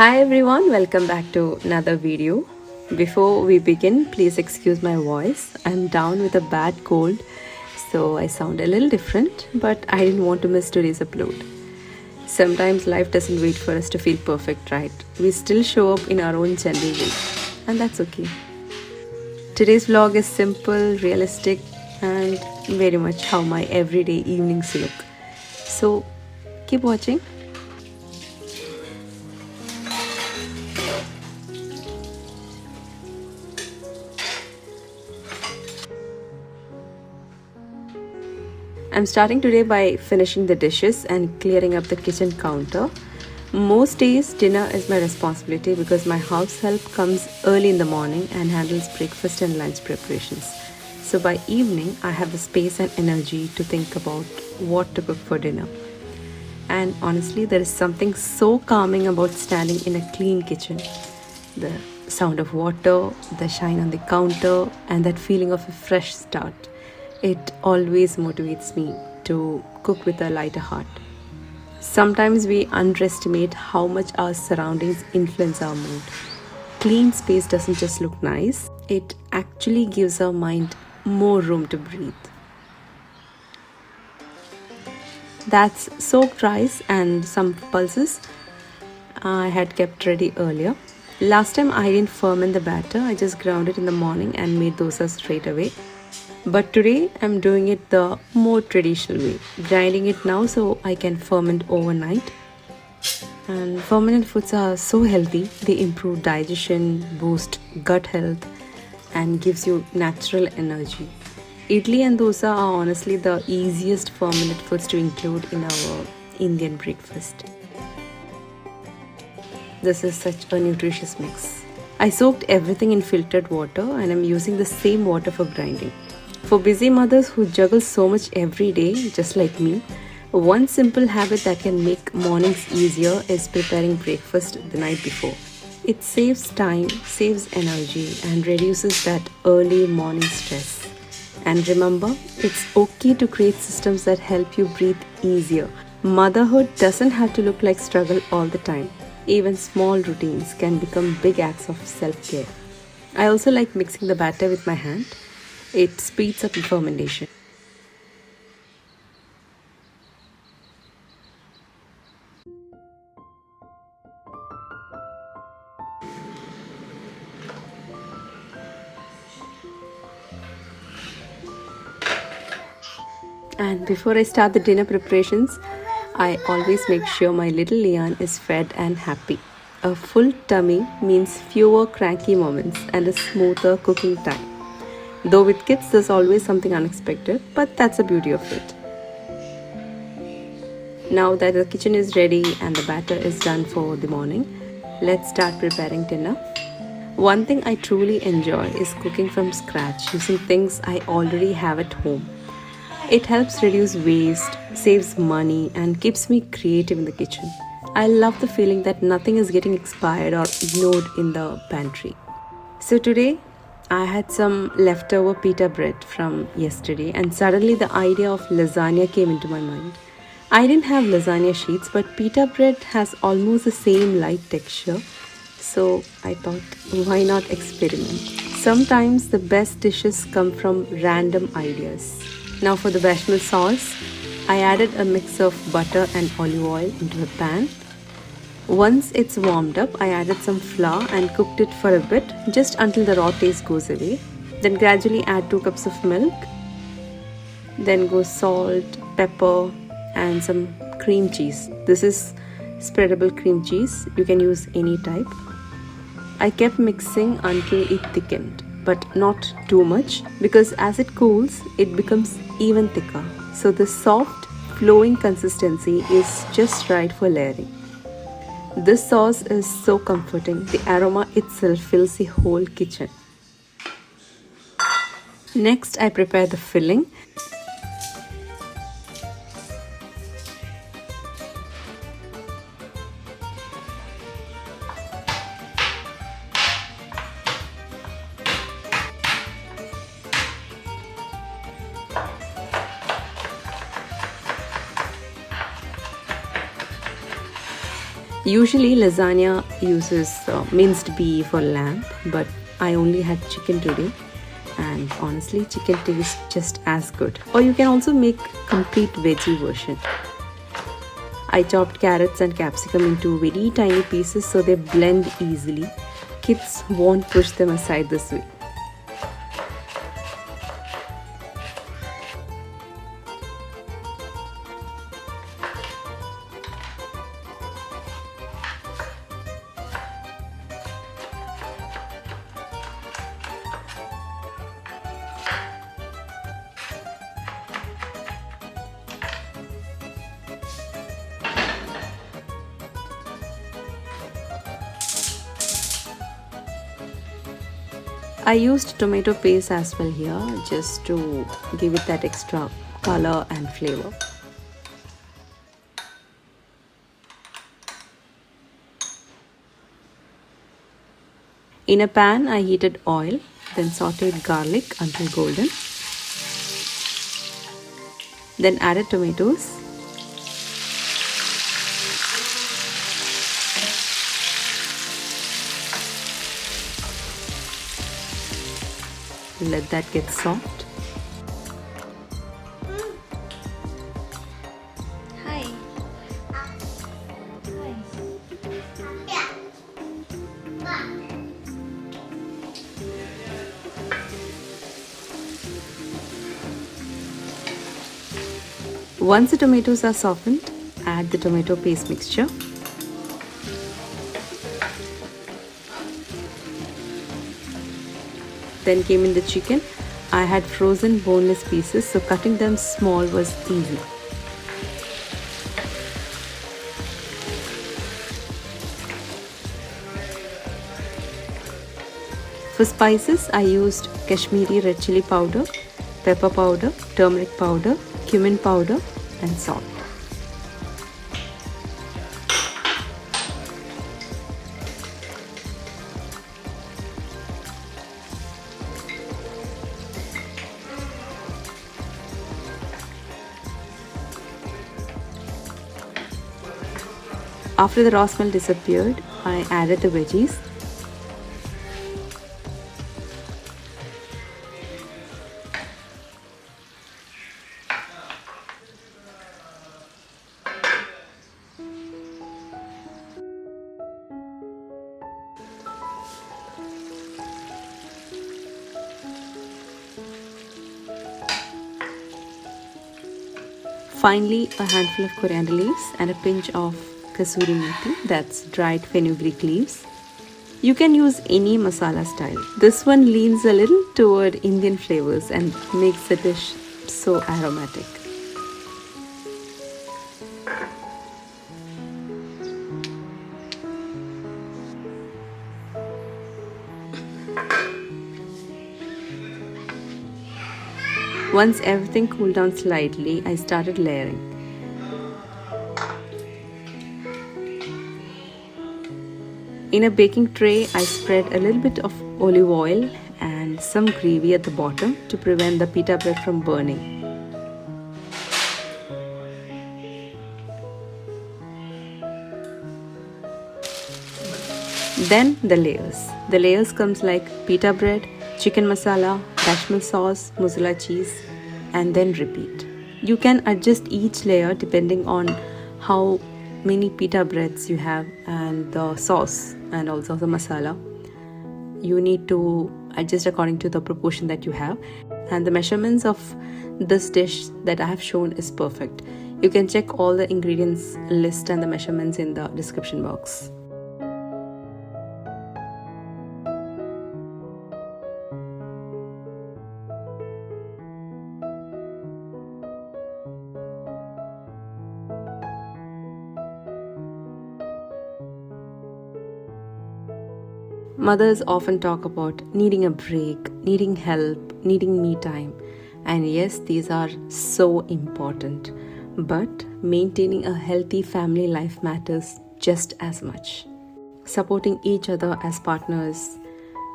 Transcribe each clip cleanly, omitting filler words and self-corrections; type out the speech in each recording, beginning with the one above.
Hi everyone, welcome back to another video. Before we begin, please excuse my voice. I'm down with a bad cold, so I sound a little different, but I didn't want to miss today's upload. Sometimes life doesn't wait for us to feel perfect, right? We still show up in our own gentle way, and that's okay. Today's vlog is simple, realistic, and very much how my everyday evenings look. So keep watching. I'm starting today by finishing the dishes and clearing up the kitchen counter. Most days, dinner is my responsibility because my house help comes early in the morning and handles breakfast and lunch preparations. So by evening, I have the space and energy to think about what to cook for dinner. And honestly, there is something so calming about standing in a clean kitchen. The sound of water, the shine on the counter, and that feeling of a fresh start. It always motivates me to cook with a lighter heart. Sometimes we underestimate how much our surroundings influence our mood. Clean space doesn't just look nice, it actually gives our mind more room to breathe. That's soaked rice and some pulses I had kept ready earlier. Last time I didn't ferment the batter, I just ground it in the morning and made dosa straight away. But today I'm doing it the more traditional way, grinding it now so I can ferment overnight. And fermented foods are so healthy. They improve digestion, boost gut health, and gives you natural energy. Idli and dosa are honestly the easiest fermented foods to include in our Indian breakfast. This is such a nutritious mix. I soaked everything in filtered water and I'm using the same water for grinding. For busy mothers who juggle so much every day, just like me, one simple habit that can make mornings easier is preparing breakfast the night before. It saves time, saves energy, and reduces that early morning stress. And remember, it's okay to create systems that help you breathe easier. Motherhood doesn't have to look like struggle all the time. Even small routines can become big acts of self-care. I also like mixing the batter with my hand. It speeds up fermentation. And before I start the dinner preparations, I always make sure my little Leon is fed and happy. A full tummy means fewer cranky moments and a smoother cooking time. Though with kids, there's always something unexpected, but that's the beauty of it. Now that the kitchen is ready and the batter is done for the morning, let's start preparing dinner. One thing I truly enjoy is cooking from scratch using things I already have at home. It helps reduce waste, saves money, and keeps me creative in the kitchen. I love the feeling that nothing is getting expired or ignored in the pantry. So today, I had some leftover pita bread from yesterday, and suddenly the idea of lasagna came into my mind. I didn't have lasagna sheets, but pita bread has almost the same light texture, so I thought, why not experiment? Sometimes the best dishes come from random ideas. Now for the bechamel sauce, I added a mix of butter and olive oil into a pan. Once it's warmed up, I added some flour and cooked it for a bit, just until the raw taste goes away. Then gradually add 2 cups of milk. Then go salt, pepper, and some cream cheese. This is spreadable cream cheese. You can use any type. I kept mixing until it thickened, but not too much because as it cools, it becomes even thicker. So the soft, flowing consistency is just right for layering. This sauce is so comforting. The aroma itself fills the whole kitchen. Next, I prepare the filling. Usually lasagna uses minced beef or lamb, but I only had chicken today, and honestly chicken tastes just as good. Or you can also make complete veggie version. I chopped carrots and capsicum into very tiny pieces so they blend easily. Kids won't push them aside this way. I used tomato paste as well here just to give it that extra color and flavor. In a pan, I heated oil, then sauteed garlic until golden. Then added tomatoes. Let that get soft. Hi. Once the tomatoes are softened, add the tomato paste mixture. Then came in the chicken. I had frozen boneless pieces, so cutting them small was easy. For spices, I used Kashmiri red chili powder, pepper powder, turmeric powder, cumin powder, and salt. After the raw smell disappeared, I added the veggies. Finally, a handful of coriander leaves and a pinch of kasuri methi, that's dried fenugreek leaves. You can use any masala style. This one leans a little toward Indian flavors and makes the dish so aromatic. Once everything cooled down slightly, I started layering. In a baking tray, I spread a little bit of olive oil and some gravy at the bottom to prevent the pita bread from burning. Then the layers. The layers comes like pita bread, chicken masala, Bachemel sauce, mozzarella cheese, and then repeat. You can adjust each layer depending on how many pita breads you have and the sauce and also the masala. You need to adjust according to the proportion that you have, and the measurements of this dish that I have shown is perfect. You can check all the ingredients list and the measurements in the description box. Mothers often talk about needing a break, needing help, needing me time. And yes, these are so important. But maintaining a healthy family life matters just as much. Supporting each other as partners,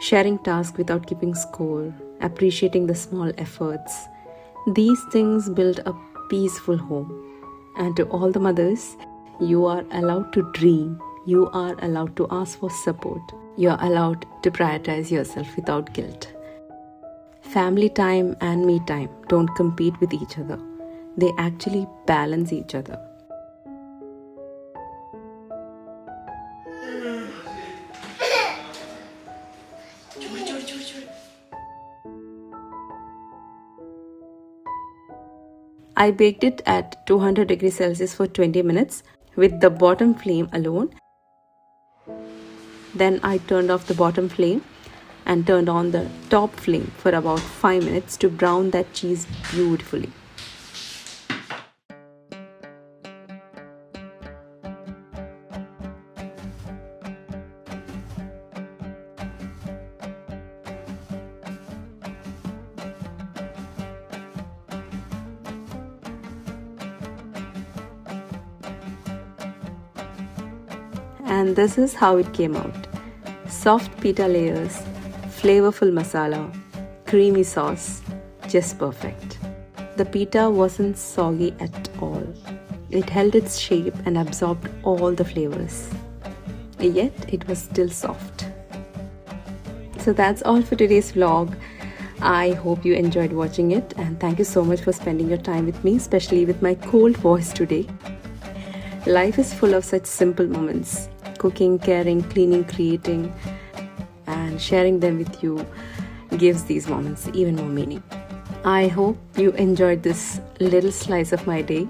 sharing tasks without keeping score, appreciating the small efforts. These things build a peaceful home. And to all the mothers, you are allowed to dream. You are allowed to ask for support. You're allowed to prioritize yourself without guilt. Family time and me time don't compete with each other. They actually balance each other. I baked it at 200 degrees Celsius for 20 minutes with the bottom flame alone. Then I turned off the bottom flame and turned on the top flame for about 5 minutes to brown that cheese beautifully. And this is how it came out. Soft pita layers, flavorful masala, creamy sauce, just perfect. The pita wasn't soggy at all. It held its shape and absorbed all the flavors. Yet it was still soft. So that's all for today's vlog. I hope you enjoyed watching it, and thank you so much for spending your time with me, especially with my cold voice today. Life is full of such simple moments. Cooking, caring, cleaning, creating, and sharing them with you gives these moments even more meaning. I hope you enjoyed this little slice of my day.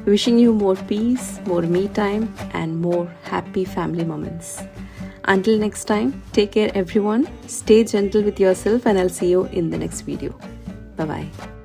Wishing you more peace, more me time, and more happy family moments. Until next time, take care everyone. Stay gentle with yourself, and I'll see you in the next video. Bye-bye.